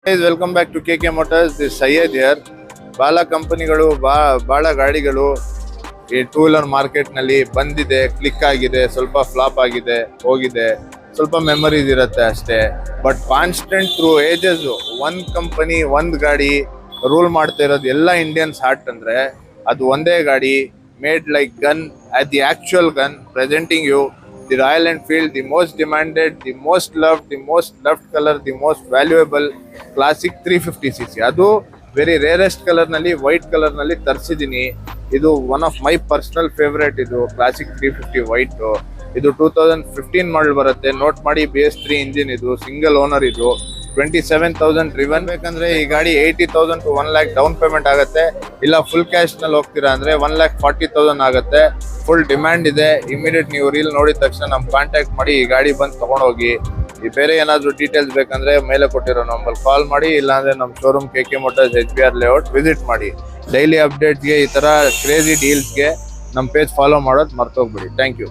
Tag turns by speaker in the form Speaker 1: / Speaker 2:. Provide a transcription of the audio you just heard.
Speaker 1: Welcome back to KK Motors. This Syed here. ಬಾಲ ಕಂಪನಿಗಳು ಬಾಳ ಗಾಡಿಗಳು ಈ ಟೂ ವೀಲರ್ ಮಾರ್ಕೆಟ್ ನಲ್ಲಿ ಬಂದಿದೆ, ಕ್ಲಿಕ್ ಆಗಿದೆ, ಸ್ವಲ್ಪ ಫ್ಲಾಪ್ ಆಗಿದೆ, ಹೋಗಿದೆ, ಸ್ವಲ್ಪ ಮೆಮರೀಸ್ ಇರುತ್ತೆ ಅಷ್ಟೇ. ಬಟ್ ಕಾನ್ಸ್ಟೆಂಟ್ ಥ್ರೂ ಏಜಸ್ ಒಂದ್ ಕಂಪನಿ ಒಂದ್ ಗಾಡಿ ರೂಲ್ ಮಾಡ್ತಾ ಇರೋದು ಎಲ್ಲ ಇಂಡಿಯನ್ಸ್ ಹಾರ್ಟ್ ಅಂದ್ರೆ ಅದು ಒಂದೇ ಗಾಡಿ, made like gun, at the actual gun, presenting you the Royal Enfield, the most demanded, the most loved color, the most valuable classic 350cc. ಅದು ವೆರಿ ರೇರೆಸ್ಟ್ ಕಲರ್ ನಲ್ಲಿ, ವೈಟ್ ಕಲರ್ ನಲ್ಲಿ ತರಿಸಿದೀನಿ. ಇದು one of my personal favourite. ಇದು classic 350 white. ಇದು 2015 ಮಾಡಲ್ ಬರುತ್ತೆ. Note ಮಾಡಿ, BS3 engine. ಇದು single owner. ಇದು 27,000 ಡ್ರಿವನ್. ಬೇಕಂದ್ರೆ ಈ ಗಾಡಿ 80,000 to 1 lakh ಡೌನ್ ಪೇಮೆಂಟ್ ಆಗುತ್ತೆ. ಇಲ್ಲ ಫುಲ್ ಕ್ಯಾಶ್ ನಲ್ಲಿ ಹೋಗ್ತೀರಾ ಅಂದ್ರೆ 1,40,000 ಆಗುತ್ತೆ. ಫುಲ್ ಡಿಮ್ಯಾಂಡ್ ಇದೆ. ಇಮಿಡಿಯೇಟ್ ನೀವು ರೀಲ್ ನೋಡಿದ ತಕ್ಷಣ ನಮ್ ಕಾಂಟ್ಯಾಕ್ಟ್ ಮಾಡಿ ಈ ಗಾಡಿ ಬಂದು ತಗೊಂಡೋಗಿ. ಈ ಬೇರೆ ಏನಾದ್ರು ಡೀಟೇಲ್ಸ್ ಬೇಕಂದ್ರೆ ಮೇಲೆ ಕೊಟ್ಟಿರೋ ನಂಬರ್ ಕಾಲ್ ಮಾಡಿ, ಇಲ್ಲಾಂದ್ರೆ ನಮ್ಮ showroom KK Motors HBR layout visit ಮಾಡಿ. ಡೈಲಿ ಅಪ್ಡೇಟ್ಸ್ಗೆ, ಈ ತರ ಕ್ರೇಜಿ ಡೀಲ್ಸ್ಗೆ ನಮ್ಮ ಪೇಜ್ ಫಾಲೋ ಮಾಡೋದು ಮರ್ತೋಗ್ಬಿಡಿ. Thank you.